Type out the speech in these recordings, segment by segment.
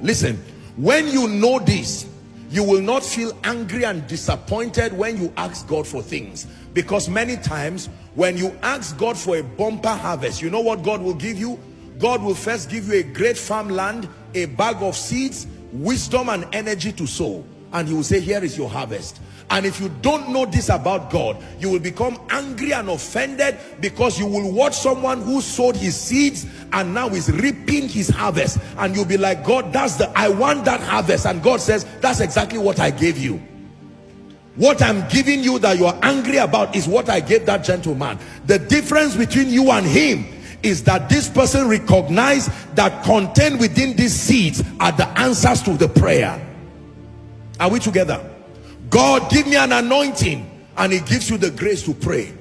Listen, when you know this, you will not feel angry and disappointed when you ask God for things, because many times when you ask God for a bumper harvest, you know what God will give you? God will first give you a great farmland, a bag of seeds, wisdom and energy to sow, and he will say, here is your harvest. And if you don't know this about God, you will become angry and offended, because you will watch someone who sowed his seeds and now is reaping his harvest, and you'll be like, God, I want that harvest. And God says, that's exactly what I gave you. What I'm giving you that you are angry about is what I gave that gentleman. The difference between you and him is that this person recognized that contained within these seeds are the answers to the prayer. Are we together? God, give me an anointing, and he gives you the grace to pray.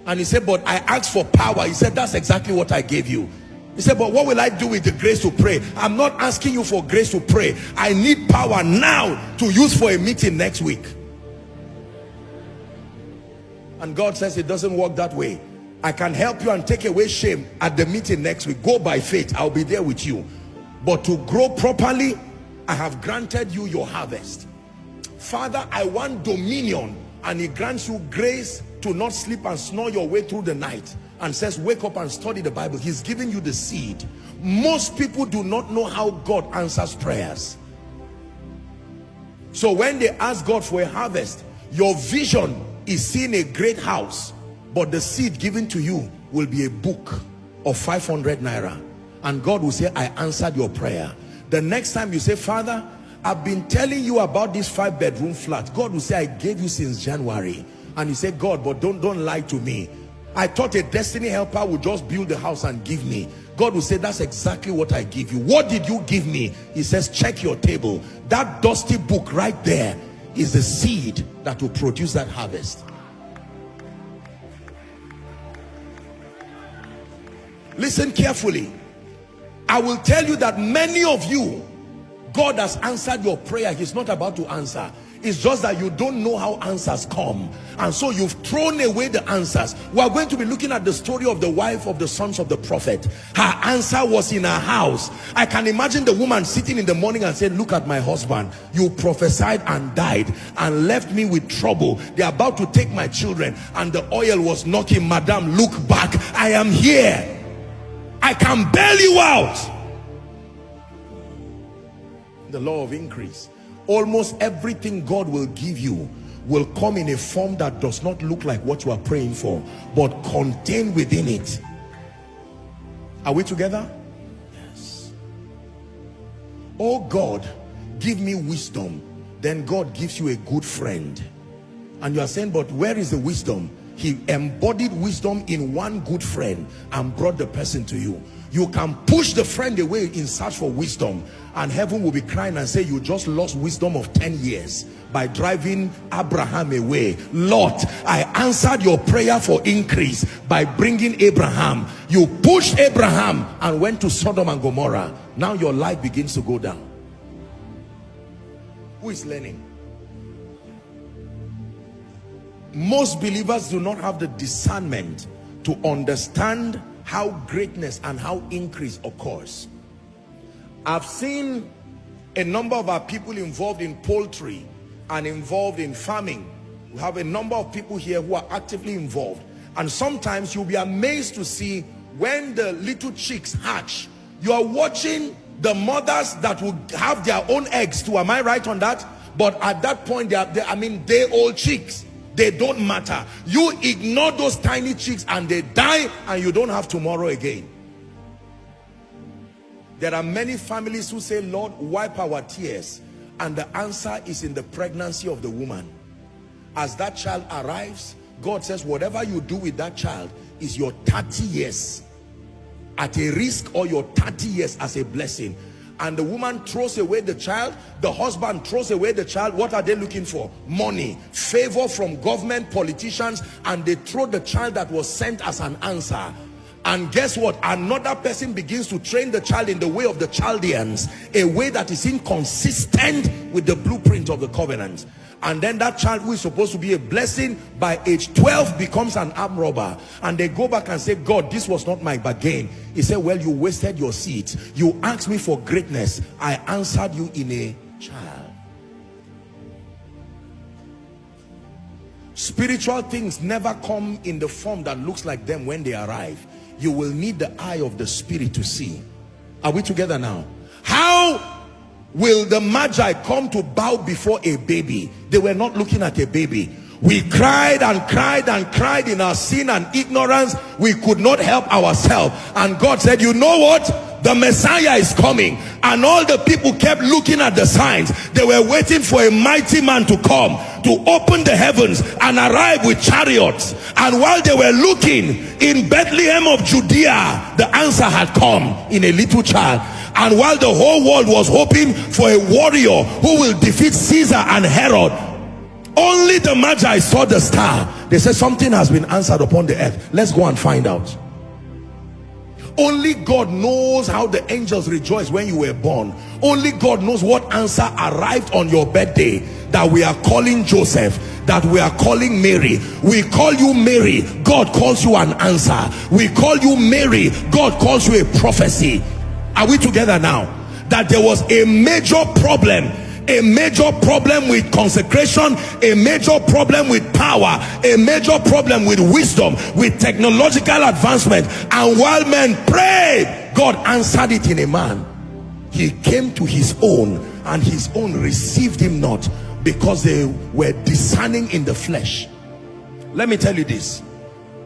And he said, but I asked for power. He said, that's exactly what I gave you. He said, but what will I do with the grace to pray? I'm not asking you for grace to pray. I need power now to use for a meeting next week. And God says it doesn't work that way. I can help you and take away shame at the meeting next week. Go by faith. I'll be there with you. But to grow properly, I have granted you your harvest. Father, I want dominion, and he grants you grace to not sleep and snore your way through the night, and says, wake up and study the Bible. He's giving you the seed. Most people do not know how God answers prayers. So when they ask God for a harvest, your vision is seeing a great house, but the seed given to you will be a book of 500 naira, and God will say, I answered your prayer. The next time you say, Father, I've been telling you about this 5-bedroom flat, God will say, I gave you since January. And you say, God, but don't lie to me. I thought a destiny helper would just build the house and give me. God will say, that's exactly what I give you. What did you give me? He says, check your table. That dusty book right there is the seed that will produce that harvest. Listen carefully. I will tell you that many of you, God has answered your prayer. He's not about to answer. It's just that you don't know how answers come, and so you've thrown away the answers. We are going to be looking at the story of the wife of the sons of the prophet. Her answer was in her house. I can imagine the woman sitting in the morning and saying, look at my husband. You prophesied and died and left me with trouble. They're about to take my children, and the oil was knocking. Madam, look back. I am here. I can bail you out. The law of increase. Almost everything God will give you will come in a form that does not look like what you are praying for, but contained within it. Are we together? Yes. Oh God, give me wisdom. Then God gives you a good friend. And you are saying, but where is the wisdom? He embodied wisdom in one good friend and brought the person to you. You can push the friend away in search for wisdom, and heaven will be crying and say, you just lost wisdom of 10 years by driving Abraham away. Lot, I answered your prayer for increase by bringing Abraham. You pushed Abraham and went to Sodom and Gomorrah. Now your life begins to go down. Who is learning? Most believers do not have the discernment to understand how greatness and how increase occurs. I've seen a number of our people involved in poultry and involved in farming. We have a number of people here who are actively involved, and sometimes you'll be amazed to see when the little chicks hatch, you are watching the mothers that will have their own eggs too. Am I right on that? But at that point, they're old chicks. They don't matter. You ignore those tiny chicks and they die, and you don't have tomorrow again. There are many families who say, Lord, wipe our tears, and the answer is in the pregnancy of the woman. As that child arrives, God says, whatever you do with that child is your 30 years at a risk, or your 30 years as a blessing. And the woman throws away the child, the husband throws away the child. What are they looking for? Money, favor from government, politicians, and they throw the child that was sent as an answer. And guess what? Another person begins to train the child in the way of the Chaldeans, a way that is inconsistent with the blueprint of the covenant. And then that child who is supposed to be a blessing by age 12 becomes an armed robber. And they go back and say, God, this was not my bargain. He said, well, you wasted your seeds. You asked me for greatness. I answered you in a child. Spiritual things never come in the form that looks like them when they arrive. You will need the eye of the Spirit to see. Are we together now? How will the Magi come to bow before a baby? They were not looking at a baby. We cried and cried and cried in our sin and ignorance. We could not help ourselves. And God said, you know what? The Messiah is coming. And all the people kept looking at the signs. They were waiting for a mighty man to come, to open the heavens and arrive with chariots. And while they were looking in Bethlehem of Judea, the answer had come in a little child. And while the whole world was hoping for a warrior who will defeat Caesar and Herod, only the Magi saw the star. They said, something has been answered upon the earth. Let's go and find out. Only God knows how the angels rejoiced when you were born. Only God knows what answer arrived on your birthday, that we are calling Joseph, that we are calling Mary. We call you Mary, God calls you an answer. We call you Mary, God calls you a prophecy. Are we together now? That there was a major problem with consecration, a major problem with power, a major problem with wisdom, with technological advancement. And while men prayed, God answered it in a man. He came to his own, and his own received him not, because they were discerning in the flesh. Let me tell you this.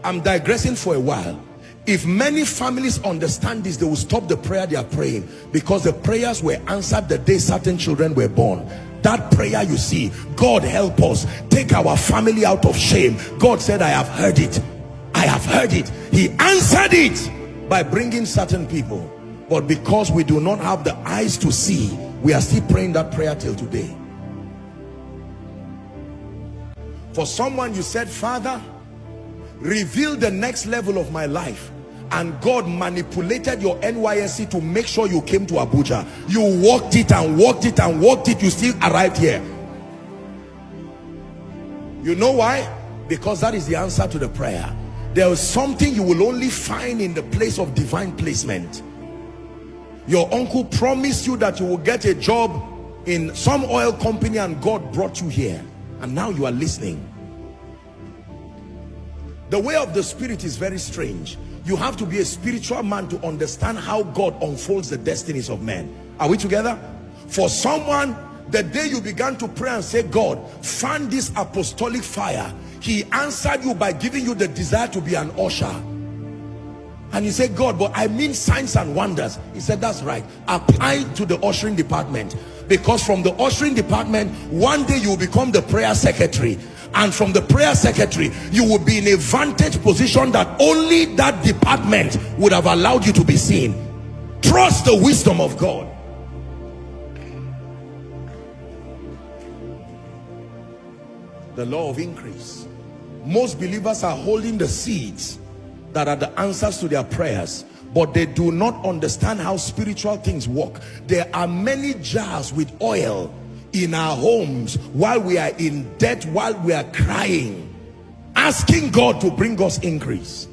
I'm digressing for a while. If many families understand this, they will stop the prayer they are praying, because the prayers were answered the day certain children were born. That prayer you see, God help us, take our family out of shame. God said, I have heard it. I have heard it. He answered it by bringing certain people. But because we do not have the eyes to see, we are still praying that prayer till today. For someone, you said, Father, reveal the next level of my life. And God manipulated your NYSC to make sure you came to Abuja. You walked it and walked it and walked it. You still arrived here. You know why? Because that is the answer to the prayer. There is something you will only find in the place of divine placement. Your uncle promised you that you will get a job in some oil company, and God brought you here. And now you are listening. The way of the Spirit is very strange. You have to be a spiritual man to understand how God unfolds the destinies of men. Are we together? For someone, the day you began to pray and say, God, fan this apostolic fire, he answered you by giving you the desire to be an usher. And you say, God, but I mean signs and wonders. He said, that's right. Apply to the ushering department. Because from the ushering department, one day you will become the prayer secretary. And from the prayer secretary, you will be in a vantage position that only that department would have allowed you to be seen. Trust the wisdom of God. The law of increase. Most believers are holding the seeds that are the answers to their prayers, but they do not understand how spiritual things work. There are many jars with oil in our homes while we are in debt, while we are crying, asking God to bring us increase.